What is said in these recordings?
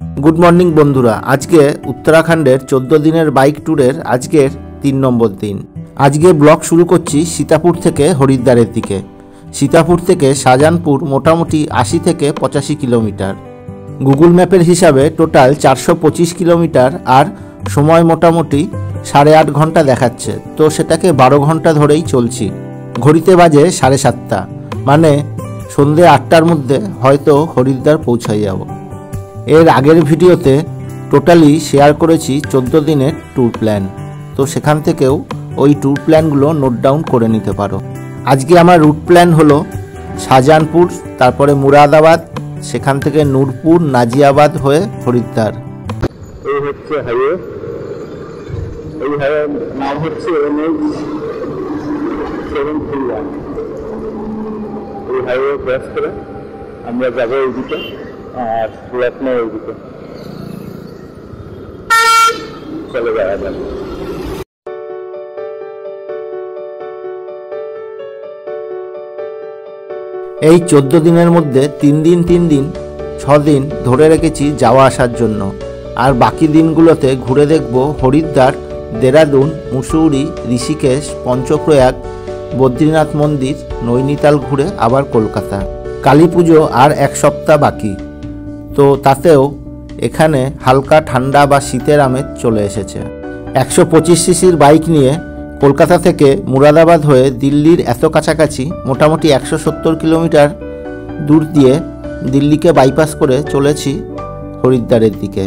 Good morning बंधुरा आज के उत्तराखंडेर 14 दिनेर बाइक टूरेर आजकेर 3 नम्बर दिन। आज के ब्लग शुरू करছি सीतापुर থেকে হরিদ্বারের দিকে। सीतापुर থেকে শাহজাহানপুর মোটামুটি 80 থেকে 85 কিলোমিটার। গুগল ম্যাপের হিসাবে টোটাল 425 কিলোমিটার আর সময় মোটামুটি 8.5 ঘন্টা দেখাচ্ছে, তো সেটাকে 12 ঘন্টা ধরেই চলছি। ঘড়িতে বাজে 7:30, মানে সন্ধ্যে 8টার মধ্যে হয়তো হরিদ্বার পৌঁছাই যাব। এর আগের ভিডিওতে টোটালি শেয়ার করেছি 14 দিনের ট্যুর প্ল্যান, তো সেখান থেকেও ওই ট্যুর প্ল্যানগুলো নোট ডাউন করে নিতে পারো। আজকে আমার রুট প্ল্যান হলো শাহজাহানপুর, তারপরে মুরাদাবাদ, সেখান থেকে নূরপুর, নাজিয়াবাদ হয়ে হরিদ্বার। এই হচ্ছে হাইওয়ে, এই হাইওয়ের নাম হচ্ছে NH731। এই হাইওয়ে ক্রস করে আমরা যাবো এইদিকে আর লখনৌ এইদিকে চলে যাওয়া যাবে। এই 14 দিনের মধ্যে 3 দিন 6 দিন ধরে রেখেছি যাওয়া আসার জন্য, আর বাকি দিনগুলোতে ঘুরে দেখব হরিদ্বার, দেরাদুন, মুসৌরি, ঋষিকেশ, পঞ্চপ্রয়াগ, বদ্রীনাথ মন্দির, নৈনিতাল ঘুরে আবার কলকাতা। কালী পুজো আর 1 সপ্তাহ বাকি, তো তাতেও এখানে হালকা ঠান্ডা বা শীতের আমেজ চলে এসেছে। 125 সিসির বাইক নিয়ে কলকাতা থেকে মুরাদাবাদ হয়ে দিল্লির এত কাছাকাছি মোটামুটি 170 কিলোমিটার দূর দিয়ে দিল্লিকে বাইপাস করে চলেছি হরিদ্বারের দিকে।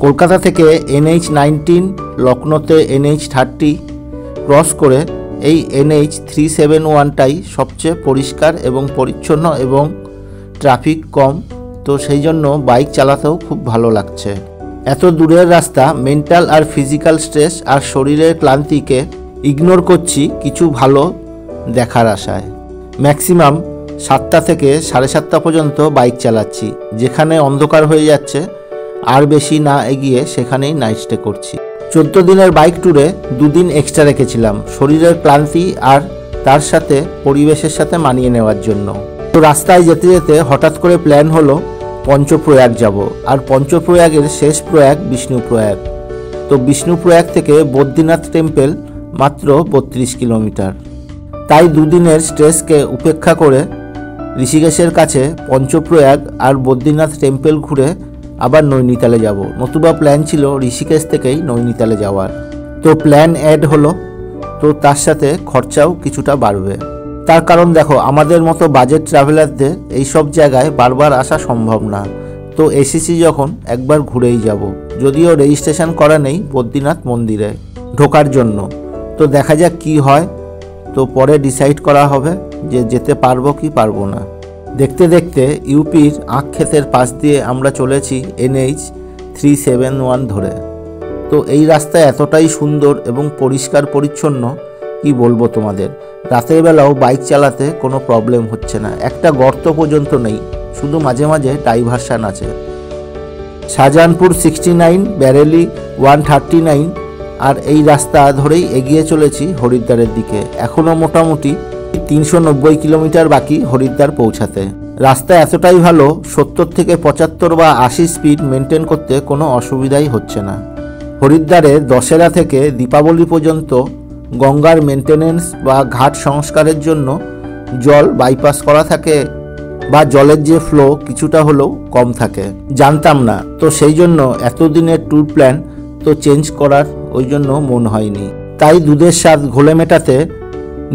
কলকাতা থেকে NH19, লখনৌতে NH30 ক্রস করে এই NH371টাই সবচেয়ে পরিষ্কার এবং পরিচ্ছন্ন এবং ট্রাফিক কম, তো সেই জন্য বাইক চালাতেও খুব ভালো লাগছে। এত দূরের রাস্তা মেন্টাল আর ফিজিক্যাল স্ট্রেস আর শরীরের ক্লান্তিকে ইগনোর করছি কিছু ভালো দেখার আশায়। ম্যাক্সিমাম 7টা থেকে 7:30 পর্যন্ত বাইক চালাচ্ছি, যেখানে অন্ধকার হয়ে যাচ্ছে আর বেশি না এগিয়ে সেখানেই নাইট স্টে করছি। 14 দিনের বাইক ট্যুরে 2 দিন এক্সট্রা রেখেছিলাম শরীরের ক্লান্তি আর তার সাথে পরিবেশের সাথে মানিয়ে নেওয়ার জন্য। তো রাস্তায় যেতে যেতে হঠাৎ করে প্ল্যান হলো পঞ্চপ্রয়াগ যাব, আর পঞ্চপ্রয়াগের শেষ প্রয়াগ বিষ্ণুপ্রয়াগ। তো বিষ্ণুপ্রয়াগ থেকে বদ্রীনাথ টেম্পল মাত্র 32 কিলোমিটার। তাই 2 দিনের স্ট্রেসকে উপেক্ষা করে ঋষিকেশের কাছে পঞ্চপ্রয়াগ আর বদ্রীনাথ টেম্পল ঘুরে আবার নৈনিতালে যাব। নতুবা প্ল্যান ছিল ঋষিকেশ থেকেই নৈনিতালে যাওয়ার, তো প্ল্যান অ্যাড হলো, তো তার সাথে খরচাও কিছুটা বাড়বে। তার কারণ দেখো, আমাদের মতো বাজেট ট্রাভেলারদের এইসব জায়গায় বারবার আসা সম্ভব না, তো এসেছি যখন একবার ঘুরেই যাব। যদিও রেজিস্ট্রেশন করা নেই বদ্রীনাথ মন্দিরে ঢোকার জন্য, তো দেখা যাক কি হয়, তো পরে ডিসাইড করা হবে যে যেতে পারবো কি পারবো না। দেখতে দেখতে ইউপির আখ ক্ষেতের পাশ দিয়ে আমরা চলেছি NH371 ধরে। তো এই রাস্তা এতটাই সুন্দর এবং পরিষ্কার পরিচ্ছন্ন কি বলবো তোমাদের। রাতের বেলাও বাইক চালাতে কোনো প্রবলেম হচ্ছে না, একটা গর্ত পর্যন্ত নেই, শুধু মাঝে মাঝে ডাইভারশন আছে। শাহজাহানপুর 69, ব্যারেলি 139, আর এই রাস্তা ধরেই এগিয়ে চলেছি হরিদ্বারের দিকে। এখনও মোটামুটি 390 কিলোমিটার বাকি হরিদ্বার পৌঁছাতে। রাস্তা এতটাই ভালো, 70 থেকে 75 বা 80 স্পিড মেনটেন করতে কোনো অসুবিধাই হচ্ছে না। হরিদ্বারে দশেরা থেকে দীপাবলি পর্যন্ত গঙ্গার মেনটেনেন্স বা ঘাট সংস্কারের জন্য জল বাইপাস করা থাকে, বা জলের যে ফ্লো কিছুটা হলেও কম থাকে, জানতাম না। তো সেই জন্য এতদিনের ট্যুর প্ল্যান তো চেঞ্জ করার ওই জন্য মন হয়নি। তাই দুধের স্বাদ ঘোলে মেটাতে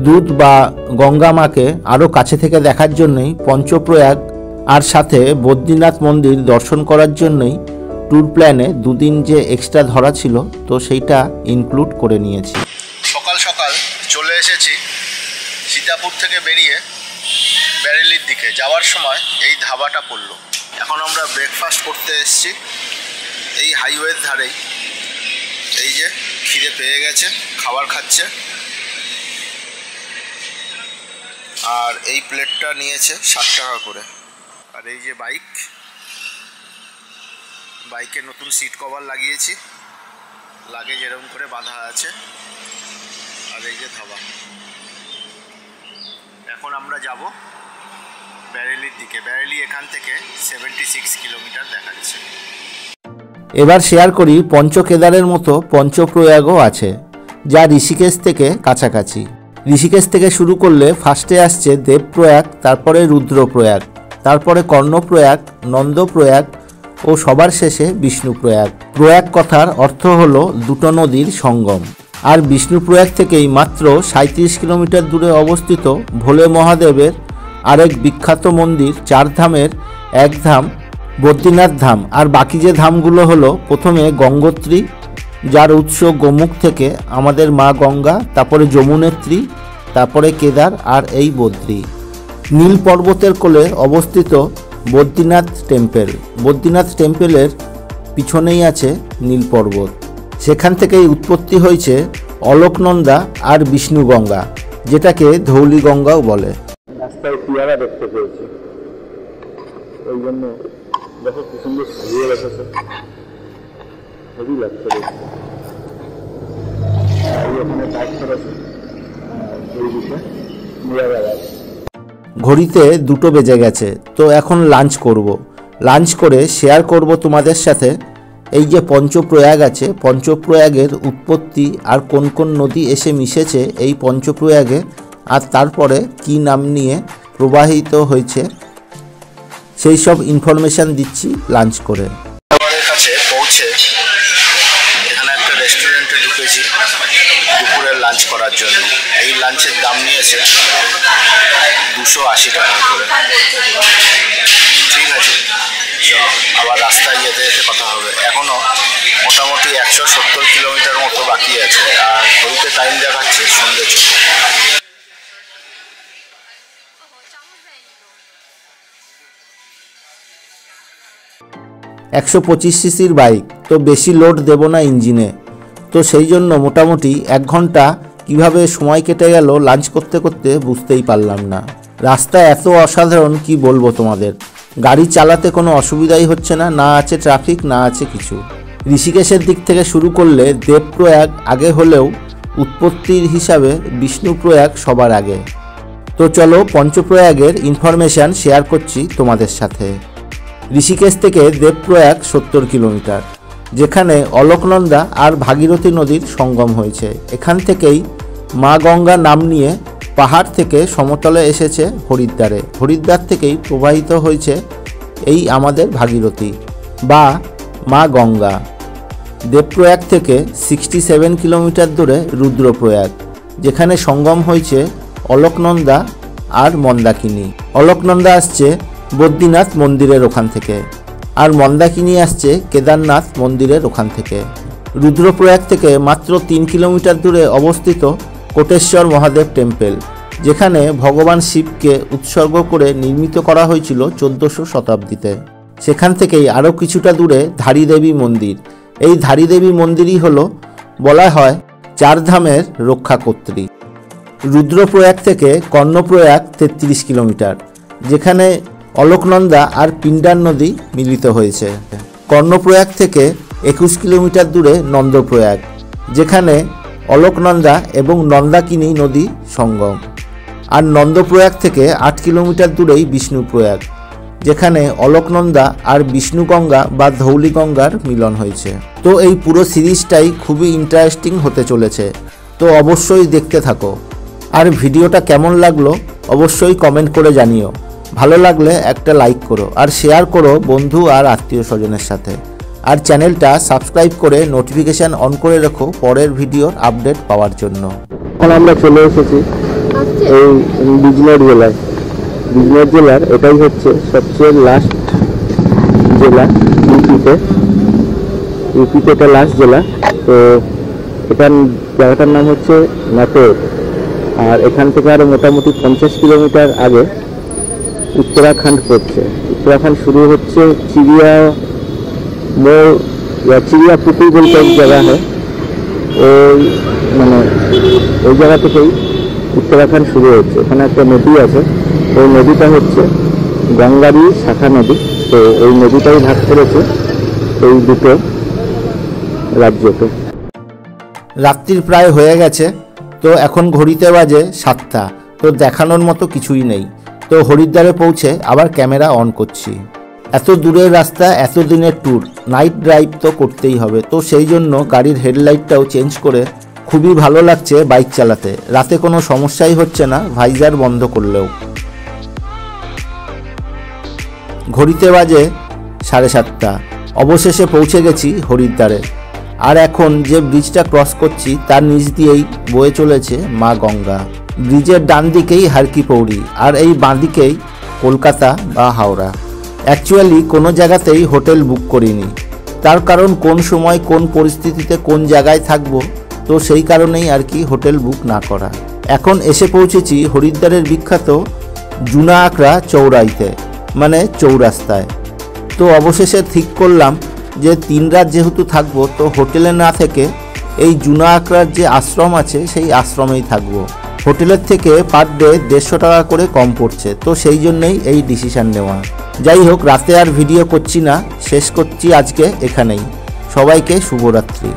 দুধ বা গঙ্গা মাকে আরও কাছে থেকে দেখার জন্যই পঞ্চপ্রয়াগ আর সাথে বদ্রীনাথ মন্দির দর্শন করার জন্যই ট্যুর প্ল্যানে 2 দিন যে এক্সট্রা ধরা ছিল, তো সেইটা ইনক্লুড করে নিয়েছি। সকাল সকাল চলে এসেছি সীতাপুর থেকে বেরিয়ে ব্যারেলির দিকে। যাওয়ার সময় এই ধাবাটা পড়লো। এখন আমরা ব্রেকফাস্ট করতে এসেছি এই হাইওয়ের ধারেই। এই যে খিদে পেয়ে গেছে, খাবার খাচ্ছে, আর এই প্লেটটা নিয়েছে 60 টাকা করে। আর এই যে বাইকে নতুন সিট কভার লাগিয়েছি, লাগেজ এরকম করে বাঁধা আছে। আর এই যে ধাবা। এখন আমরা যাব ব্যারেলির দিকে। ব্যারেলি এখান থেকে 76 কিলোমিটার দেখাচ্ছে। এবার শেয়ার করি পঞ্চকেদারের মতো পঞ্চপ্রয়াগও আছে, যা ঋষিকেশ থেকে কাছাকাছি। ঋষিকেশ থেকে শুরু করলে ফার্স্টে আসছে দেবপ্রয়াগ, তারপরে রুদ্রপ্রয়াগ, তারপরে কর্ণপ্রয়াগ, নন্দপ্রয়াগ ও সবার শেষে বিষ্ণুপ্রয়াগ। প্রয়াগ কথার অর্থ হলো দুটো নদীর সঙ্গম। আর বিষ্ণুপ্রয়াগ থেকেই মাত্র 37 কিলোমিটার দূরে অবস্থিত ভোলে মহাদেবের আরেক বিখ্যাত মন্দির, 4 ধামের এক ধাম বদ্রীনাথ ধাম। আর বাকি যে ধামগুলো হলো, প্রথমে গঙ্গোত্রী, যার উৎস গোমুখ থেকে আমাদের মা গঙ্গা, তারপরে যমুনেত্রী, তারপরে কেদার, আর এই বদ্রী। নীল পর্বতের কোলে অবস্থিত বদ্রীনাথ টেম্পেল। বদ্রীনাথ টেম্পেলের পিছনেই আছে নীল পর্বত। সেখান থেকেই উৎপত্তি হয়েছে অলকনন্দা আর বিষ্ণু গঙ্গা, যেটাকে ধৌলি গঙ্গাও বলে। রাস্তায় পেয়ারা দেখতে পেয়েছি, ওই জন্য দেখো কি সুন্দর সাজিয়ে রেখেছে, হেভি লাগছে দেখতে। ওখানে কাজ করেছে, এই দিকে পেয়ারা। ঘড়িতে 2টো বেজে গেছে, তো এখন লাঞ্চ করব। লাঞ্চ করে শেয়ার করব তোমাদের সাথে এই যে পঞ্চপ্রয়াগ আছে, পঞ্চপ্রয়াগের উৎপত্তি আর কোন কোন নদী এসে মিশেছে এই পঞ্চপ্রয়াগে, আর তারপরে কি নাম নিয়ে প্রবাহিত হয়েছে, সেই সব ইনফরমেশান দিচ্ছি লাঞ্চ করে। খাবারের কাছে পৌঁছে এখানে একটা রেস্টুরেন্টে ঢুকেছি দুপুরের লাঞ্চ করার জন্য। এই লাঞ্চের দাম নিয়েছে 280 টাকা করে। ঠিক আছে, চলো আবার রাস্তায় যেতে যেতে কথা হবে। এখনও মোটামুটি 170 কিলোমিটার মতো বাকি আছে, আর ঘড়িতে টাইম দেখাচ্ছে সন্ধ্যে 4। 125 সিসির বাইক, তো বেশি লোড দেব না ইঞ্জিনে, তো সেই জন্য মোটামুটি 1 ঘন্টা কিভাবে সময় কেটে গেল লাঞ্চ করতে করতে বুঝতেই পারলাম না। রাস্তা এত অসাধারণ কি বলবো তোমাদের, গাড়ি চালাতে কোনো অসুবিধাই হচ্ছে না, না আছে ট্রাফিক, না আছে কিছু। ঋষিকেশের দিক থেকে শুরু করলে দেবপ্রয়াগ আগে হলেও উৎপত্তির হিসাবে বিষ্ণুপ্রয়াগ সবার আগে। তো চলো পঞ্চপ্রয়াগের ইনফরমেশান শেয়ার করছি তোমাদের সাথে। ঋষিকেশ থেকে দেবপ্রয়াগ 70 কিলোমিটার, যেখানে অলকনন্দা আর ভাগীরথী নদীর সঙ্গম হয়েছে। এখান থেকেই মা গঙ্গা নাম নিয়ে পাহাড় থেকে সমতলে এসেছে হরিদ্বারে। হরিদ্বার থেকেই প্রবাহিত হয়েছে এই আমাদের ভাগীরথী বা মা গঙ্গা। দেবপ্রয়াগ থেকে 67 কিলোমিটার দূরে রুদ্রপ্রয়াগ, যেখানে সঙ্গম হয়েছে অলকনন্দা আর মন্দাকিনী। অলকনন্দা আসছে বদ্রীনাথ মন্দিরের ওখান থেকে, আর মন্দাকিনী আসছে কেদারনাথ মন্দিরের ওখান থেকে। রুদ্রপ্রয়াগ থেকে মাত্র 3 কিলোমিটার দূরে অবস্থিত কোটেশ্বর মহাদেব টেম্পেল, যেখানে ভগবান শিবকে উৎসর্গ করে নির্মিত করা হয়েছিল 1400 শতাব্দীতে। সেখান থেকেই আরও কিছুটা দূরে ধারী দেবী মন্দির। এই ধারী দেবী মন্দিরই হলো বলা হয় 4 ধামের রক্ষাকর্ত্রী। রুদ্রপ্রয়াগ থেকে কর্ণপ্রয়াগ 33 কিলোমিটার, যেখানে অলকনন্দা আর পিণ্ডার নদী মিলিত হয়েছে। কর্ণপ্রয়াগ থেকে 21 কিলোমিটার দূরে নন্দপ্রয়াগ, যেখানে অলকনন্দা এবং নন্দাকিনী নদী সঙ্গম। আর নন্দপ্রয়াগ থেকে 8 কিলোমিটার দূরেই বিষ্ণুপ্রয়াগ, যেখানে অলকনন্দা আর বিষ্ণুগঙ্গা বা ধৌলি গঙ্গার মিলন হয়েছে। তো এই পুরো সিরিজটাই খুবই ইন্টারেস্টিং হতে চলেছে, তো অবশ্যই দেখতে থাকো। আর ভিডিওটা কেমন লাগলো অবশ্যই কমেন্ট করে জানিও। ভালো লাগলে একটা লাইক করো আর শেয়ার করো বন্ধু আর আত্মীয় স্বজনের সাথে। আর চ্যানেলটা সাবস্ক্রাইব করে নোটিফিকেশান অন করে রেখো পরের ভিডিওর আপডেট পাওয়ার জন্য। এখন আমরা চলে এসেছি এই বিজনৌর জেলায়। বিজনৌর জেলার এটাই হচ্ছে সবচেয়ে লাস্ট জেলা ইউপিতে এটা লাস্ট জেলা। তো এখান জায়গাটার নাম হচ্ছে নাটোর। আর এখান থেকে আরও মোটামুটি 50 কিলোমিটার আগে उत्तराखंड पड़ছে। उत्तराखंड शुरू হচ্ছে চিড়িয়া মোড় या चिड़िया पुकुर बोलते एक जगह है, ওই মানে ওই জায়গা থেকেই उत्तराखंड শুরু হচ্ছে। এখানে একটা নদী আছে, ওই নদীটা হচ্ছে গঙ্গারই শাখা নদী। তো ওই নদীটাই ভাগ করেছে এই দুটো রাজ্যকে। রাত্রির প্রায় হয়ে গেছে, তো এখন ঘড়িতে বাজে 7টা। তো দেখানোর মতো কিছুই নেই, তো হরিদ্বারে পৌঁছে আবার ক্যামেরা অন করছি। এত দূরের রাস্তা, এত দিনের ট্যুর, নাইট ড্রাইভ তো করতেই হবে। তো সেই জন্য গাড়ির হেডলাইটটাও চেঞ্জ করে খুবই ভালো লাগছে বাইক চালাতে। রাতে কোনো সমস্যাই হচ্ছে না ভাইজার বন্ধ করলেও। ঘড়িতে বাজে 7:30। অবশেষে পৌঁছে গেছি হরিদ্বারে। আর এখন যে ব্রিজটা ক্রস করছি তার নিচ দিয়েই বয়ে চলেছে মা গঙ্গা। ব্রিজের ডান দিকেই হারকি পৌড়ি, আর এই বাঁ দিকেই কলকাতা বা হাওড়া। অ্যাকচুয়ালি কোনো জায়গাতেই হোটেল বুক করিনি, তার কারণ কোন সময় কোন পরিস্থিতিতে কোন জায়গায় থাকবো, তো সেই কারণেই আর কি হোটেল বুক না করা। এখন এসে পৌঁছেছি হরিদ্বারের বিখ্যাত জুনা আকরা চৌরাইতে, মানে চৌরাস্তায়। তো অবশেষে ঠিক করলাম যে 3 রাত যেহেতু থাকবো, তো হোটেলে না থেকে এই জুনা আকরার যে আশ্রম আছে সেই আশ্রমেই থাকবো। হোটেলের থেকে পার ডে 150 টাকা করে কম পড়ছে, তো সেই জন্যই এই ডিসিশান নেওয়া। যাই হোক, রাতে আর ভিডিও করছি না, শেষ করছি আজকে এখানেই। সবাইকে শুভরাত্রি।